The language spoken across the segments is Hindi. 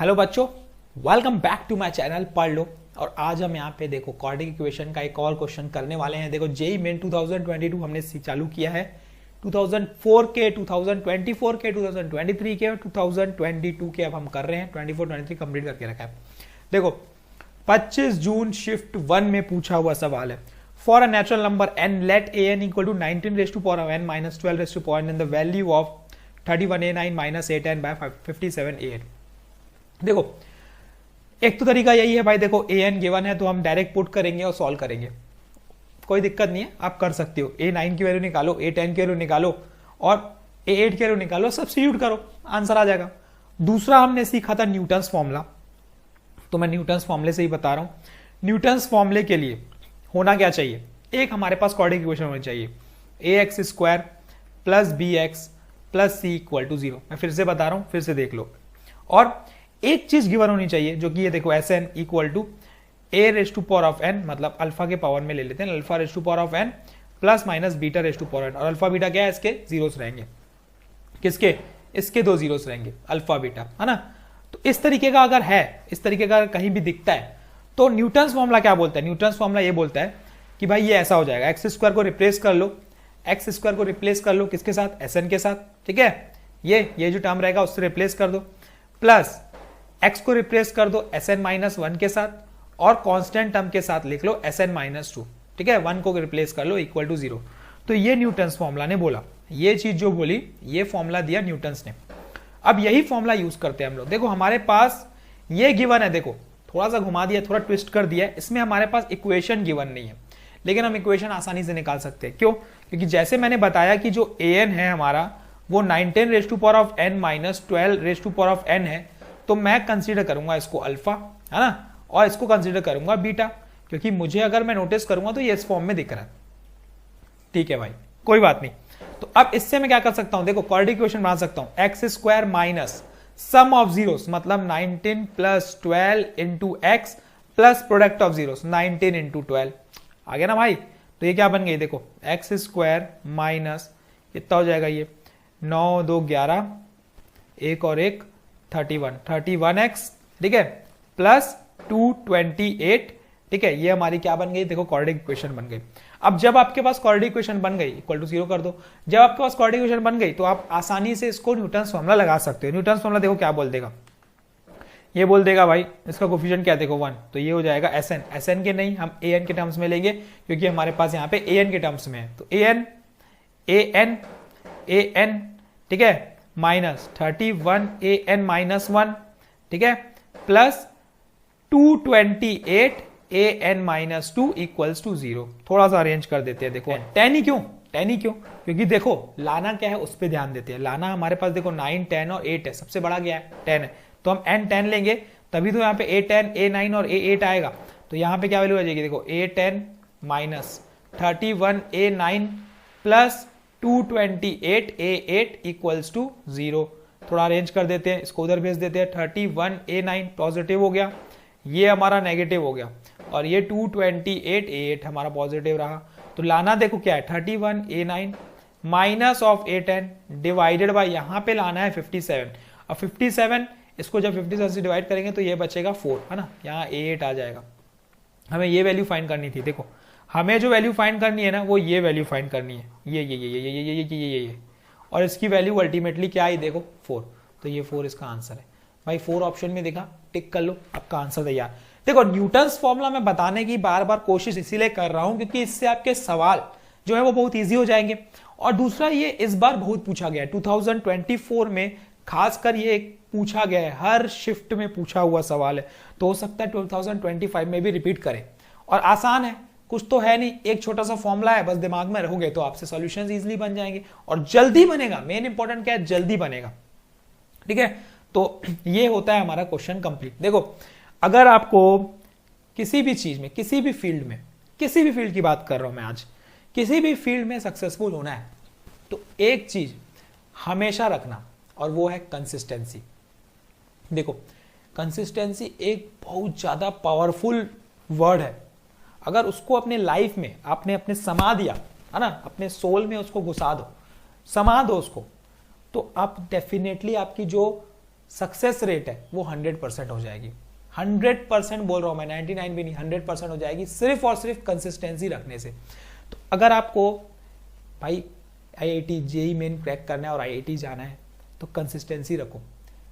हेलो बच्चों, welcome back to my channel पढ़ लो। और आज हम यहाँ पे देखो क्वाड्रेटिक इक्वेशन का एक और क्वेश्चन करने वाले हैं। देखो जेईई मेन 2022 हमने चालू किया है, 2004 के, 2024 के, 2023 के और 2022 के अब हम कर रहे हैं। 24-23 कंप्लीट करके रखा है। देखो 25 जून शिफ्ट 1 में पूछा हुआ सवाल है। For a natural number n let an equal to 19 raise to power n minus 12 raise to power n and the value of 31a9 minus 8n by 57a8। देखो एक तो तरीका यही है भाई, देखो an गिवन है तो हम डायरेक्ट पुट करेंगे और सॉल्व करेंगे, कोई दिक्कत नहीं है, आप कर सकते हो। a9 की वैल्यू निकालो, a10 की वैल्यू निकालो और a8 की वैल्यू निकालो, सब्स्टिट्यूट करो, आंसर आ जाएगा। दूसरा हमने सीखा था न्यूटन्स फॉर्मूला, तो मैं न्यूटन्स फॉर्मूले से ही बता रहा हूं। न्यूटन्स फॉर्मूले के लिए होना क्या चाहिए, एक हमारे पास क्वाड्रेटिक इक्वेशन होनी चाहिए, ax square plus bx plus c equal to 0। मैं फिर से बता रहा हूं, फिर से देख लो। और एक चीज गिवन होनी चाहिए जो कि ये देखो Sn equal to a raise to power of n, मतलब अल्फा के पावर में ले लेते हैं, alpha raise to power of n plus minus beta raise to power n। और अल्फा बीटा क्या है, इसके जीरोस रहेंगे। किसके? इसके दो जीरोस रहेंगे, अल्फा बीटा, है ना। तो इस तरीके का अगर है, इस तरीके का कहीं भी दिखता है तो न्यूटन्स फॉर्मूला क्या बोलता है? न्यूटन्स फॉर्मूला ये बोलता है कि भाई ये ऐसा हो जाएगा, एक्स स्क्वायर को रिप्लेस कर लो, एक्स स्क्वायर को रिप्लेस कर लो किसके साथ? Sn के साथ, ठीक है। ये जो टर्म रहेगा उससे रिप्लेस कर दो, प्लस x को रिप्लेस कर दो Sn माइनस 1 के साथ और कांस्टेंट टर्म के साथ लिख लो Sn माइनस 2, ठीक है। 1 को रिप्लेस कर लो इक्वल टू 0। तो ये न्यूटन्स फॉर्मूला ने बोला, ये चीज जो बोली, ये फॉर्मूला दिया न्यूटन्स ने। अब यही फॉर्मूला यूज करते हैं हम लोग। देखो हमारे पास ये गिवन है, देखो थोड़ा सा घुमा दिया, थोड़ा ट्विस्ट कर दिया, इसमें हमारे पास इक्वेशन गिवन नहीं है, लेकिन हम इक्वेशन आसानी से निकाल सकते हैं। क्यों? क्योंकि जैसे मैंने बताया कि जो an है हमारा वो 19 raise to power of n minus 12 raise to power of n है, तो मैं कंसीडर करूंगा इसको अल्फा, है ना, और इसको कंसीडर करूंगा बीटा, क्योंकि मुझे अगर मैं नोटिस करूंगा तो ये इस फॉर्म में दिख रहा है, ठीक है भाई, कोई बात नहीं। तो अब इससे मैं क्या कर सकता हूं, देखो क्वाड्रेटिक इक्वेशन बना सकता हूं, x square minus sum of zeros, मतलब 19 plus 12 into x plus product of zeros 19 into 12 आ गया ना भाई। तो ये क्या बन गई, देखो एक्स स्क्वायर माइनस कितना हो जाएगा, ये 9 2 11, एक और एक 31x, ठीक है, प्लस 228, ठीक है। ये हमारी क्या बन गई, देखो क्वाड्रेटिक इक्वेशन बन गई। अब जब आपके पास क्वाड्रेटिक इक्वेशन बन गई इक्वल टू 0 कर दो। जब आपके पास क्वाड्रेटिक इक्वेशन बन गई तो आप आसानी से इसको न्यूटन्स फॉर्मूला लगा सकते हो। न्यूटन्स फॉर्मूला देखो क्या बोल देगा, ये बोल देगा भाई इसका कोफिशिएंट क्या, देखो 1, तो ये हो जाएगा Sn के नहीं, हम an के टर्म्स में लेंगे, क्योंकि हमारे पास यहाँ पे an के टर्म्स में है। तो an, ठीक है, माइनस 31an माइनस 1, ठीक है, plus 228an minus 2 equals to 0। थोड़ा सा अरेंज कर देते हैं, देखो 10 ही क्यों, क्योंकि देखो लाना क्या है उस पर ध्यान देते हैं। लाना हमारे पास देखो 9 10 और 8 है, सबसे बड़ा क्या है 10 है, तो हम n10 लेंगे, तभी तो यहाँ पे a10 a9 और a8 आएगा। तो यहाँ पे क्या वैल्यू आ जाएगी, देखो a10 minus 31a9 plus 228a8 equals to 0। थोड़ा अरेंज कर देते हैं, इसको उधर भेज देते हैं, 31a9 पॉजिटिव हो गया, ये हमारा नेगेटिव हो गया, और ये 228a8 हमारा पॉजिटिव रहा। तो लाना देखो क्या है, 31a9 minus of a10 divided by, यहाँ पे लाना है 57। अब 57 इसको जब 57 से डिवाइड करेंगे तो ये बचेगा 4, है ना, यहाँ a8 आ जाएगा। हमें ये वैल्यू फाइंड करनी थी, देखो हमें जो वैल्यू फाइंड करनी है ना वो ये वैल्यू फाइंड करनी है, ये, और इसकी वैल्यू अल्टीमेटली क्या आई, देखो 4। तो ये 4 इसका आंसर है भाई। 4 ऑप्शन में देखा, टिक कर लो, आपका आंसर तैयार। देखो न्यूटन्स फॉर्मूला मैं बताने की बार बार कोशिश इसीलिए कर रहा हूं क्योंकि इससे आपके सवाल जो है वो बहुत ईजी हो जाएंगे। और दूसरा ये इस बार बहुत पूछा गया है 2024 में, खासकर ये पूछा गया है, हर शिफ्ट में पूछा हुआ सवाल है, तो हो सकता है 2025 में भी रिपीट करें। और आसान है, कुछ तो है नहीं, एक छोटा सा फॉर्मूला है, बस दिमाग में रहोगे तो आपसे सॉल्यूशंस इजीली बन जाएंगे और जल्दी बनेगा। मेन इंपॉर्टेंट क्या है, जल्दी बनेगा, ठीक है। तो ये होता है हमारा क्वेश्चन कंप्लीट। देखो अगर आपको किसी भी चीज में, किसी भी फील्ड की बात कर रहा हूं मैं आज, किसी भी फील्ड में सक्सेसफुल होना है तो एक चीज हमेशा रखना, और वो है कंसिस्टेंसी। देखो कंसिस्टेंसी एक बहुत ज्यादा पावरफुल वर्ड है, अगर उसको अपने लाइफ में आपने अपने समा दिया, है ना, अपने सोल में उसको घुसा दो, समा दो उसको, तो आप डेफिनेटली आपकी जो सक्सेस रेट है वो 100% हो जाएगी। 100% बोल रहा हूं मैं, 99 भी नहीं, 100% हो जाएगी सिर्फ और सिर्फ कंसिस्टेंसी रखने से। तो अगर आपको भाई IIT जेई मेन क्रैक करना है और IIT जाना है तो कंसिस्टेंसी रखो।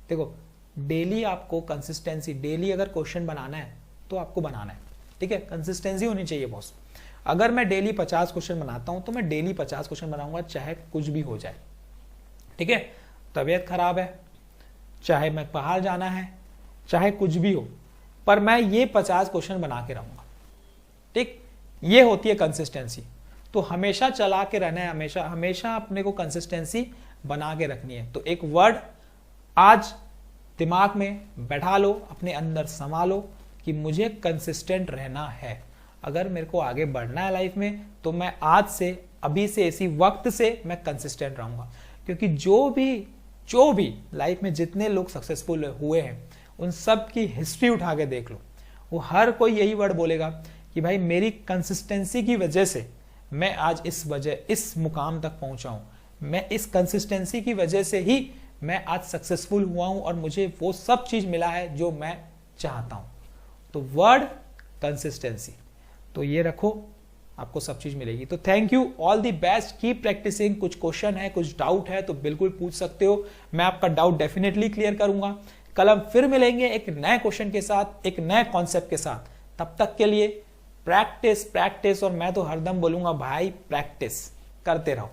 देखो डेली आपको कंसिस्टेंसी, डेली अगर क्वेश्चन बनाना है तो आपको बनाना है, ठीक है, कंसिस्टेंसी होनी चाहिए बॉस। अगर मैं डेली 50 क्वेश्चन बनाता हूं तो मैं डेली 50 क्वेश्चन बनाऊंगा, चाहे कुछ भी हो जाए, ठीक है। तबीयत खराब है, चाहे मैं बाहर जाना है, चाहे कुछ भी हो, पर मैं ये 50 क्वेश्चन बना के रहूंगा, ठीक। ये होती है कंसिस्टेंसी। तो हमेशा चला के रहना है, हमेशा हमेशा अपने को कंसिस्टेंसी बना के रखनी है। तो एक वर्ड आज दिमाग में बैठा लो, अपने अंदर समा लो कि मुझे कंसिस्टेंट रहना है। अगर मेरे को आगे बढ़ना है लाइफ में तो मैं आज से, अभी से, इसी वक्त से मैं कंसिस्टेंट रहूंगा। क्योंकि जो भी लाइफ में जितने लोग सक्सेसफुल हुए हैं उन सब की हिस्ट्री उठा के देख लो, वो हर कोई यही वर्ड बोलेगा कि भाई मेरी कंसिस्टेंसी की वजह से मैं आज इस मुकाम तक पहुंचा हूं, मैं इस कंसिस्टेंसी की वजह से ही मैं आज सक्सेसफुल हुआ हूं और मुझे वो सब चीज मिला है जो मैं चाहता हूं। तो वर्ड कंसिस्टेंसी, तो ये रखो, आपको सब चीज मिलेगी। तो thank you, all the best, keep practicing. कुछ क्वेश्चन है, कुछ डाउट है तो बिल्कुल पूछ सकते हो, मैं आपका डाउट डेफिनेटली क्लियर करूंगा। कल हम फिर मिलेंगे एक नए क्वेश्चन के साथ, एक नए कॉन्सेप्ट के साथ। तब तक के लिए प्रैक्टिस प्रैक्टिस, और मैं तो हरदम बोलूंगा भाई प्रैक्टिस करते रहो।